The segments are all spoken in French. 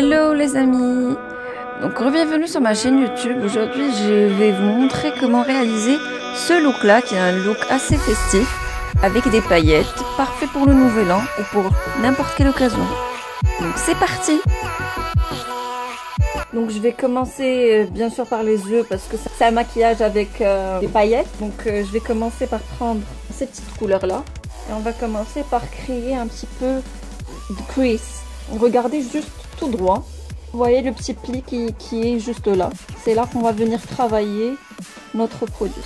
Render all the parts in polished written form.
Hello les amis. Donc bienvenue sur ma chaîne YouTube. Aujourd'hui je vais vous montrer comment réaliser ce look là qui est un look assez festif avec des paillettes, parfait pour le nouvel an ou pour n'importe quelle occasion. Donc c'est parti. Donc je vais commencer bien sûr par les yeux parce que c'est un maquillage avec des paillettes. Donc je vais commencer par prendre ces petites couleurs là et on va commencer par créer un petit peu de crease. Regardez juste tout droit. Vous voyez le petit pli qui est juste là. C'est là qu'on va venir travailler notre produit.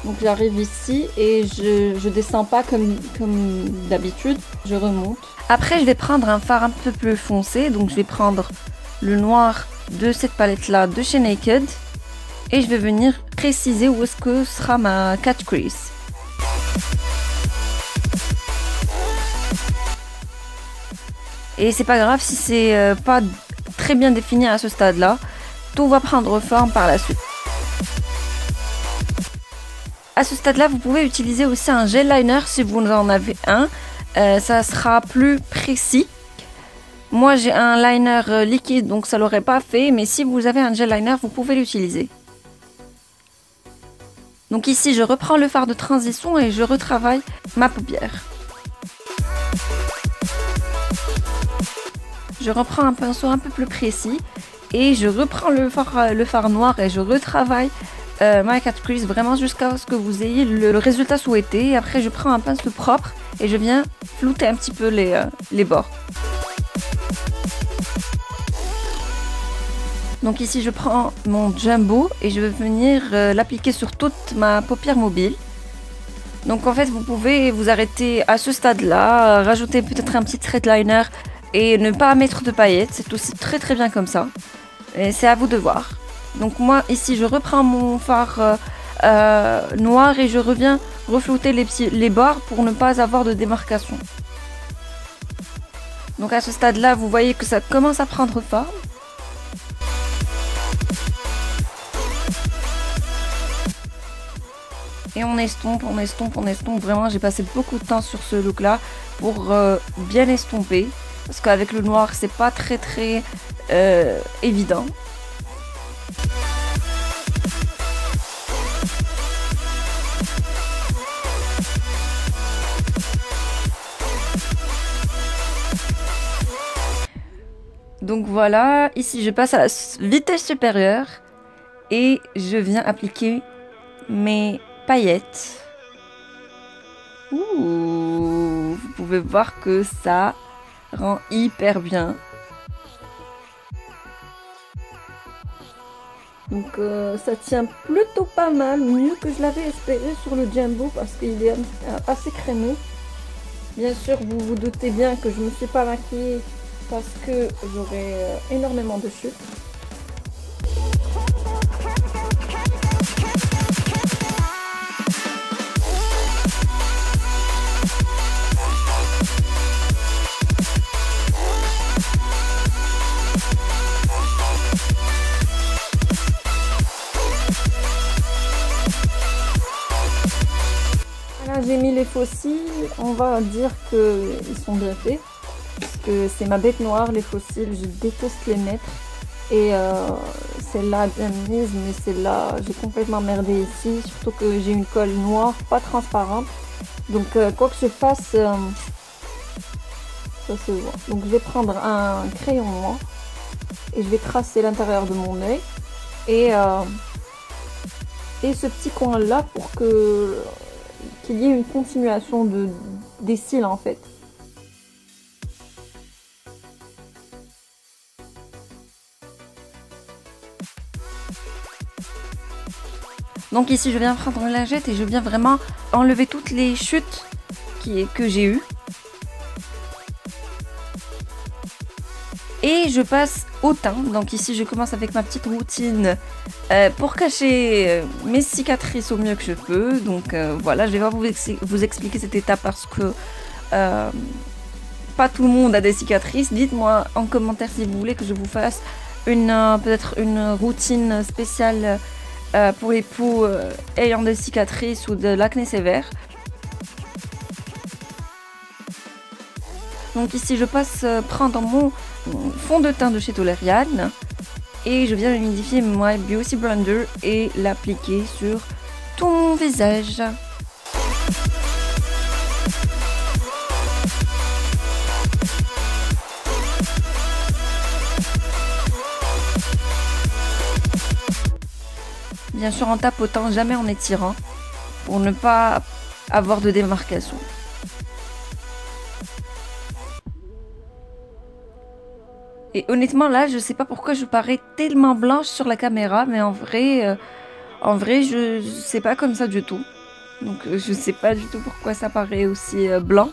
Donc j'arrive ici et je descends pas comme d'habitude, je remonte. Après je vais prendre un fard un peu plus foncé, donc je vais prendre le noir de cette palette là de chez Naked et je vais venir préciser où est-ce que sera ma cat crease. Et c'est pas grave si c'est pas très bien défini à ce stade là, tout va prendre forme par la suite. À ce stade-là, vous pouvez utiliser aussi un gel liner si vous en avez un. Ça sera plus précis. Moi, j'ai un liner liquide, donc ça l'aurait pas fait. Mais si vous avez un gel liner, vous pouvez l'utiliser. Donc ici, je reprends le fard de transition et je retravaille ma paupière. Je reprends un pinceau un peu plus précis et je reprends le fard noir et je retravaille ma cat crease vraiment jusqu'à ce que vous ayez le résultat souhaité. Et après je prends un pinceau propre et je viens flouter un petit peu les bords. Donc ici je prends mon jumbo et je vais venir l'appliquer sur toute ma paupière mobile. Donc en fait vous pouvez vous arrêter à ce stade là, rajouter peut-être un petit thread liner et ne pas mettre de paillettes, c'est aussi très bien comme ça. Et c'est à vous de voir. Donc moi ici je reprends mon fard noir et je reviens reflouter les bords pour ne pas avoir de démarcation. Donc à ce stade là vous voyez que ça commence à prendre forme. Et on estompe, on estompe, on estompe. Vraiment j'ai passé beaucoup de temps sur ce look là pour bien estomper. Parce qu'avec le noir c'est pas très évident. Donc voilà, ici je passe à la vitesse supérieure et je viens appliquer mes paillettes. Ouh, vous pouvez voir que ça rend hyper bien. Donc ça tient plutôt pas mal, mieux que je l'avais espéré sur le jumbo parce qu'il est assez crémeux. Bien sûr, vous vous doutez bien que je ne me suis pas maquillée parce que j'aurai énormément de chutes. Là j'ai mis les faux cils, on va dire qu'ils sont bien faits. Parce que c'est ma bête noire, les faux cils, je déteste les mettre. Et celle-là bien mise, mais celle-là j'ai complètement merdé ici. Surtout que j'ai une colle noire, pas transparente. Donc quoi que je fasse, ça se voit. Donc je vais prendre un crayon noir et je vais tracer l'intérieur de mon œil. Et ce petit coin là pour qu'il y ait une continuation des cils en fait. Donc ici je viens prendre une lingette et je viens vraiment enlever toutes les chutes que j'ai eues. Et je passe au teint. Donc ici je commence avec ma petite routine pour cacher mes cicatrices au mieux que je peux. Donc voilà, je vais pas vous expliquer cette étape parce que pas tout le monde a des cicatrices. Dites-moi en commentaire si vous voulez que je vous fasse peut-être une routine spéciale pour les peaux ayant des cicatrices ou de l'acné sévère. Donc ici je passe prendre mon fond de teint de chez Toleriane et je viens humidifier mon Beauty Blender et l'appliquer sur tout mon visage. Bien sûr en tapotant, jamais en étirant, pour ne pas avoir de démarcation. Et honnêtement là, je sais pas pourquoi je parais tellement blanche sur la caméra, mais en vrai je sais pas comme ça du tout. Donc je sais pas du tout pourquoi ça paraît aussi blanc.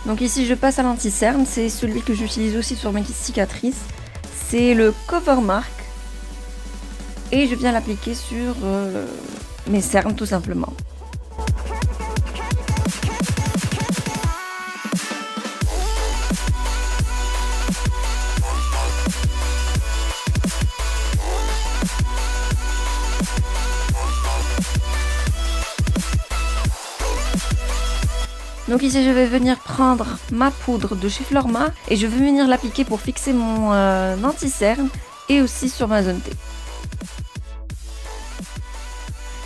Donc ici je passe à l'anti-cerne, c'est celui que j'utilise aussi sur mes cicatrices. C'est le Cover Mark. Et je viens l'appliquer sur mes cernes tout simplement. Donc ici je vais venir prendre ma poudre de chez Florma et je vais venir l'appliquer pour fixer mon anti-cerne et aussi sur ma zone T.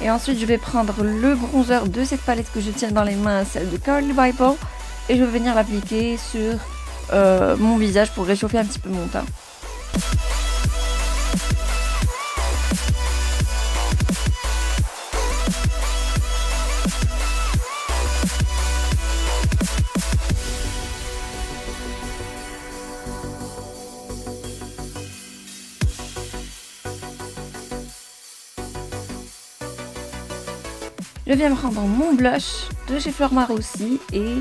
Et ensuite je vais prendre le bronzer de cette palette que je tiens dans les mains, celle de Carly Bible, et je vais venir l'appliquer sur mon visage pour réchauffer un petit peu mon teint. Je viens prendre mon blush de chez Florma aussi et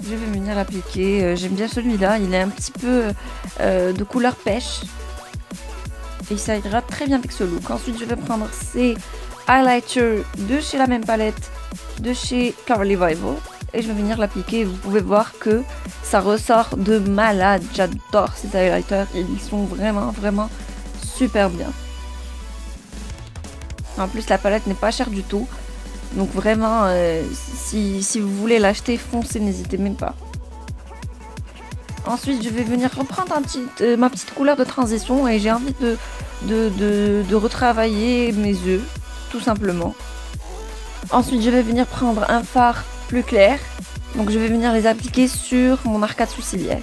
je vais venir l'appliquer. J'aime bien celui-là, il est un petit peu de couleur pêche et ça ira très bien avec ce look. Ensuite je vais prendre ces highlighters de chez la même palette de chez Carly Bible et je vais venir l'appliquer. Vous pouvez voir que ça ressort de malade. J'adore ces highlighters, ils sont vraiment super bien. En plus la palette n'est pas chère du tout. Donc vraiment, si vous voulez l'acheter, foncez, n'hésitez même pas. Ensuite, je vais venir reprendre ma petite couleur de transition et j'ai envie de retravailler mes yeux, tout simplement. Ensuite, je vais venir prendre un fard plus clair. Donc je vais venir les appliquer sur mon arcade sourcilière.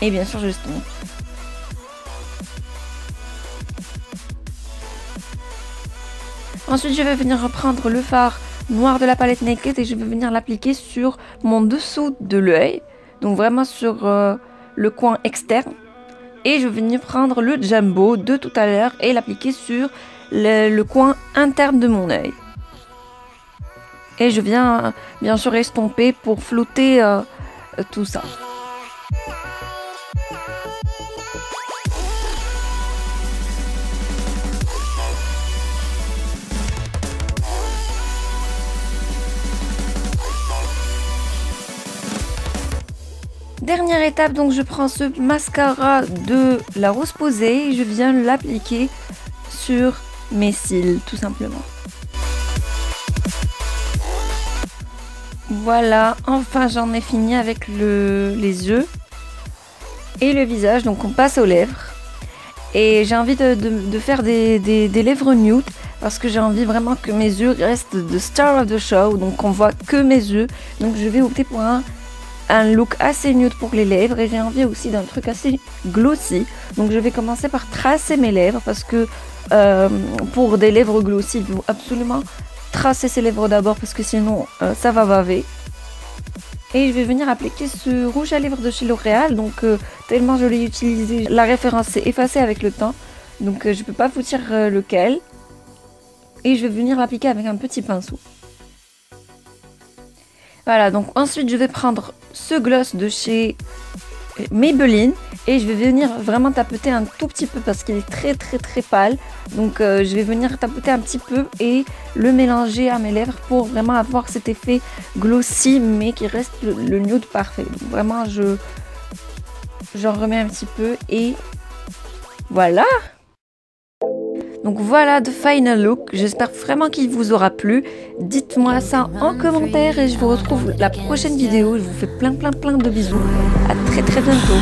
Et bien sûr, je l'estompe. Ensuite, je vais venir reprendre le fard noir de la palette Naked et je vais venir l'appliquer sur mon dessous de l'œil. Donc vraiment sur le coin externe. Et je vais venir prendre le Jumbo de tout à l'heure et l'appliquer sur le coin interne de mon œil. Et je viens bien sûr estomper pour flouter tout ça. Dernière étape, donc je prends ce mascara de la Rose Posay et je viens l'appliquer sur mes cils tout simplement. Voilà, enfin j'en ai fini avec les yeux et le visage, donc on passe aux lèvres. Et j'ai envie de faire des lèvres nude parce que j'ai envie vraiment que mes yeux restent de star of the show, donc on voit que mes yeux. Donc je vais opter pour un look assez nude pour les lèvres et j'ai envie aussi d'un truc assez glossy. Donc je vais commencer par tracer mes lèvres parce que pour des lèvres glossy, il faut absolument tracer ses lèvres d'abord parce que sinon ça va baver. Et je vais venir appliquer ce rouge à lèvres de chez L'Oréal. Donc tellement je l'ai utilisé, la référence s'est effacée avec le temps. Donc je peux pas vous dire lequel. Et je vais venir l'appliquer avec un petit pinceau. Voilà, donc ensuite je vais prendre ce gloss de chez Maybelline et je vais venir vraiment tapoter un tout petit peu parce qu'il est très pâle. Donc je vais venir tapoter un petit peu et le mélanger à mes lèvres pour vraiment avoir cet effet glossy mais qui reste le nude parfait. Donc vraiment j'en remets un petit peu et voilà. Donc voilà the final look, j'espère vraiment qu'il vous aura plu. Dites-moi ça en commentaire et je vous retrouve la prochaine vidéo. Je vous fais plein de bisous. À très bientôt.